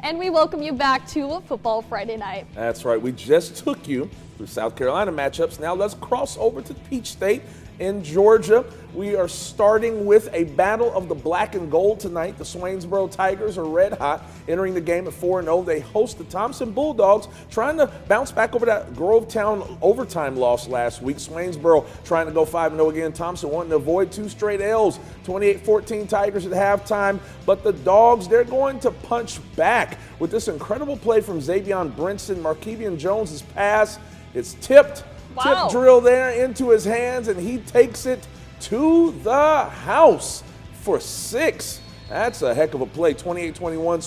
And we welcome you back to Football Friday Night. That's right. We just took you through South Carolina matchups. Now let's cross over to Peach State in Georgia. We are starting with a battle of the black and gold tonight. The Swainsboro Tigers are red hot, entering the game at 4-0. They host the Thomson Bulldogs, trying to bounce back over that Grovetown overtime loss last week. Swainsboro trying to go 5-0 again. Thomson wanting to avoid 2 straight L's. 28-14 Tigers at halftime. But the Dogs, they're going to punch back with this incredible play from Xavion Brinson. Markevian Jones' pass. It's tipped. Wow. Tip drill there into his hands, and he takes it to the house for 6. That's a heck of a play. 28-21,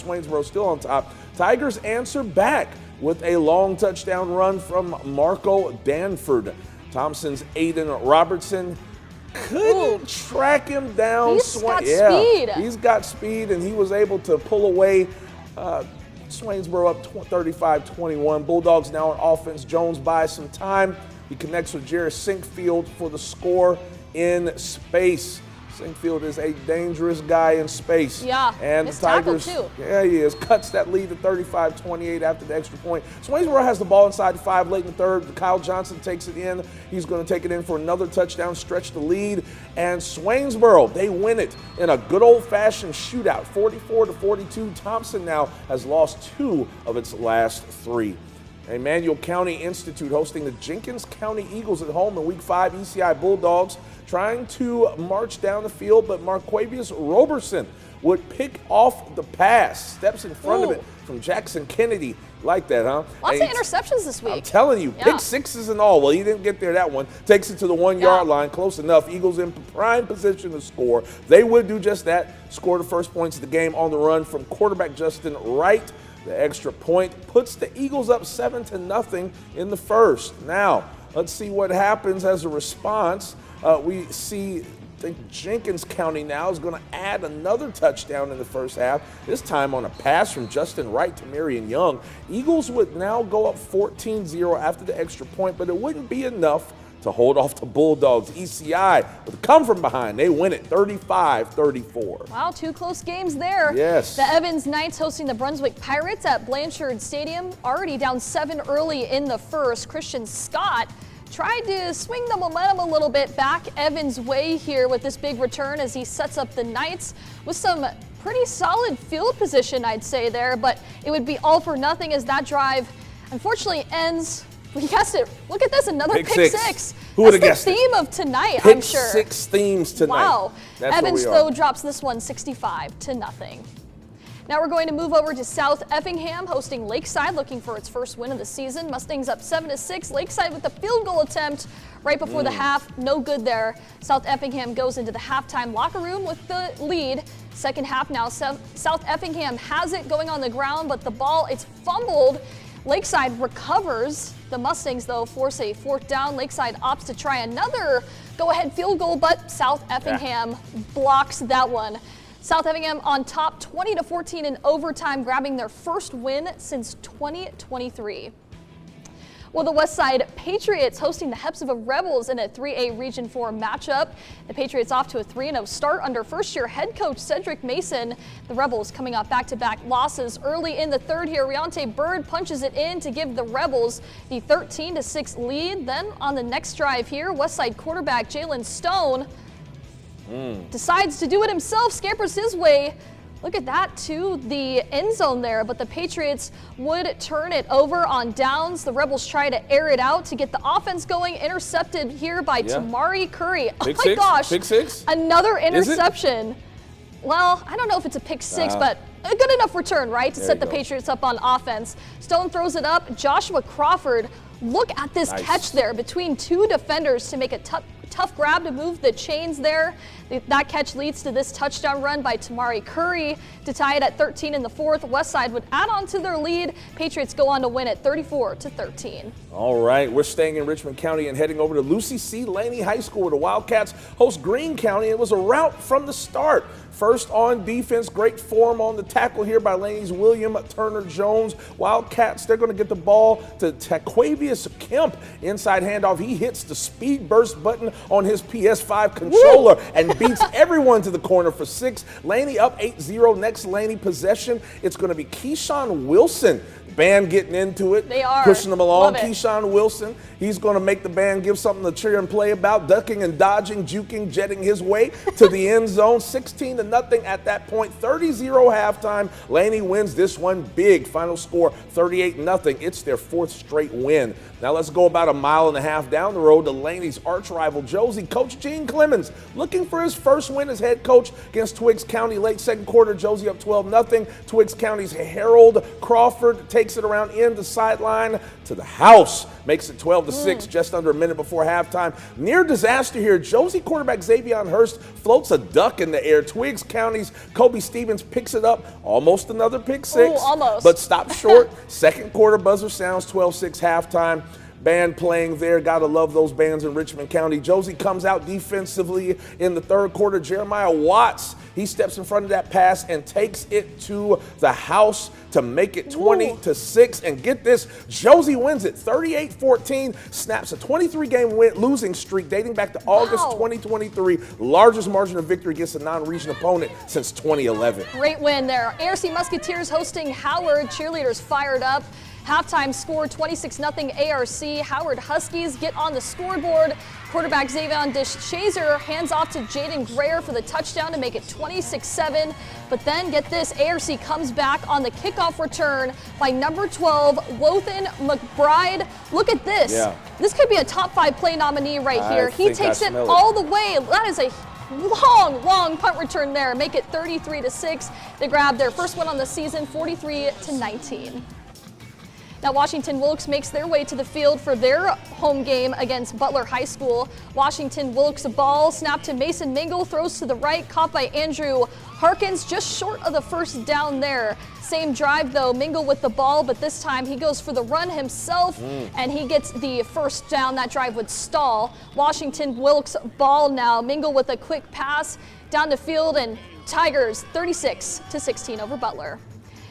Swainsboro still on top. Tigers answer back with a long touchdown run from Marco Danford. Thompson's Aiden Robertson couldn't track him down. He's got speed. He's got speed, and he was able to pull away Swainsboro up 35-21. Bulldogs now on offense. Jones buys some time. He connects with Jared Sinkfield for the score in space. Sinkfield is a dangerous guy in space. Yeah, and the Tigers, too. Yeah, he is. Cuts that lead to 35-28 after the extra point. Swainsboro has the ball inside the 5 late in the third. Kyle Johnson takes it in. He's going to take it in for another touchdown, stretch the lead. And Swainsboro, they win it in a good old-fashioned shootout, 44-42. Thomson now has lost 2 of its last 3. Emmanuel County Institute hosting the Jenkins County Eagles at home in Week 5. ECI Bulldogs trying to march down the field, but Marquavius Roberson would pick off the pass. Steps in front of it from Jackson Kennedy. Like that, huh? Lots of interceptions this week. I'm telling you, pick 6s and all. Well, he didn't get there that one. Takes it to the 1-yard line, close enough. Eagles in prime position to score. They would do just that, score the first points of the game on the run from quarterback Justin Wright. The extra point puts the Eagles up 7-0 in the first. Now, let's see what happens as a response. We see, I think Jenkins County now is going to add another touchdown in the first half, this time on a pass from Justin Wright to Marion Young. Eagles would now go up 14-0 after the extra point, but it wouldn't be enough to hold off the Bulldogs. ECI, with a come from behind, they win it 35-34. Wow, 2 close games there. Yes. The Evans Knights hosting the Brunswick Pirates at Blanchard Stadium, already down 7 early in the first. Christian Scott tried to swing the momentum a little bit back Evans' way here with this big return as he sets up the Knights with some pretty solid field position, I'd say there, but it would be all for nothing as that drive unfortunately ends. You guessed it. Look at this, another pick six. Who would have guessed it? That's the theme of tonight, I'm sure. Pick 6 themes tonight. Wow. That's Evans, though, drops this one 65-0. Now we're going to move over to South Effingham, hosting Lakeside, looking for its first win of the season. Mustangs up 7-6. Lakeside with the field goal attempt right before the half. No good there. South Effingham goes into the halftime locker room with the lead. Second half now, South Effingham has it going on the ground, but the ball, it's fumbled. Lakeside recovers. The Mustangs, though, force a 4th down. Lakeside opts to try another go-ahead field goal, but South Effingham blocks that one. South Effingham on top 20-14 in overtime, grabbing their first win since 2023. Well, the Westside Patriots hosting the Hephzibah Rebels in a 3A Region 4 matchup. The Patriots off to a 3-0 start under first-year head coach Cedric Mason. The Rebels coming off back-to-back losses early in the third here. Riante Bird punches it in to give the Rebels the 13-6 lead. Then on the next drive here, Westside quarterback Jalen Stone decides to do it himself, scampers his way. Look at that, to the end zone there, but the Patriots would turn it over on downs. The Rebels try to air it out to get the offense going. Intercepted here by Tamari Curry. Oh my gosh, pick 6? Another interception. Well, I don't know if it's a pick 6, but a good enough return, right, to set the Patriots up on offense. Stone throws it up. Joshua Crawford, look at this catch there between 2 defenders to make a tough grab to move the chains there. That catch leads to this touchdown run by Tamari Curry to tie it at 13 in the fourth. Westside would add on to their lead. Patriots go on to win it 34-13. All right, we're staying in Richmond County and heading over to Lucy C. Laney High School where the Wildcats host Greene County. It was a rout from the start. First on defense, great form on the tackle here by Laney's William Turner-Jones. Wildcats, they're going to get the ball to Taquavius Kemp. Inside handoff, he hits the speed burst button on his PS5 controller and beats everyone to the corner for 6. Laney up 8-0. Next Laney possession, it's going to be Keyshawn Wilson. Band getting into it. They are. Pushing them along. Love it. Keyshawn Wilson, he's going to make the band give something to cheer and play about, ducking and dodging, juking, jetting his way to the end zone. 16-0 at that point. 30-0 halftime. Laney wins this one big. Final score 38-0. It's their 4th straight win. Now let's go about a mile and a half down the road to Laney's arch rival Josey. Coach Gene Clemens looking for his first win as head coach against Twiggs County. Late second quarter, Josey up 12-0. Twiggs County's Harold Crawford takes it around end the sideline to the house. Makes it 12-6 just under a minute before halftime. Near disaster here. Josey quarterback Xavion Hurst floats a duck in the air. Twiggs County's Kobe Stevens picks it up. Almost another pick 6. Ooh, almost. But stops short. Second quarter buzzer sounds. 12-6 halftime. Band playing there. Gotta love those bands in Richmond County. Josey comes out defensively in the third quarter. Jeremiah Watts, he steps in front of that pass and takes it to the house to make it 20-6. And get this, Josey wins it 38-14, snaps a 23-game losing streak dating back to August 2023. Largest margin of victory against a non-region opponent since 2011. Great win there. ARC Musketeers hosting Howard. Cheerleaders fired up. Halftime score 26-0 ARC. Howard Huskies get on the scoreboard. Quarterback Xavion Chaser hands off to Jaden Greer for the touchdown to make it 26-7. But then get this, ARC comes back on the kickoff return by number 12, Lothan McBride. Look at this. Yeah. This could be a top 5 play nominee right here. He takes it all the way. That is a long punt return there. Make it 33-6. They grab their first win on the season, 43-19. Now Washington-Wilkes makes their way to the field for their home game against Butler High School. Washington-Wilkes ball snapped to Mason Mingle, throws to the right, caught by Andrew Harkins, just short of the first down there. Same drive though, Mingle with the ball, but this time he goes for the run himself and he gets the first down. That drive would stall. Washington-Wilkes ball now. Mingle with a quick pass down the field, and Tigers 36-16 over Butler.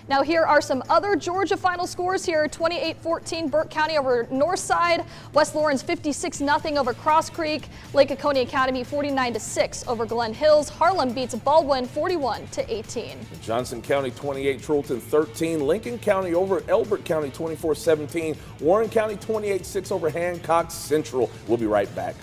Now here are some other Georgia final scores here. 28-14 Burke County over Northside. West Lawrence 56-0 over Cross Creek. Lake Oconee Academy 49-6 over Glen Hills. Harlem beats Baldwin 41-18. Johnson County 28, Trulton 13. Lincoln County over Elbert County 24-17. Warren County 28-6 over Hancock Central. We'll be right back.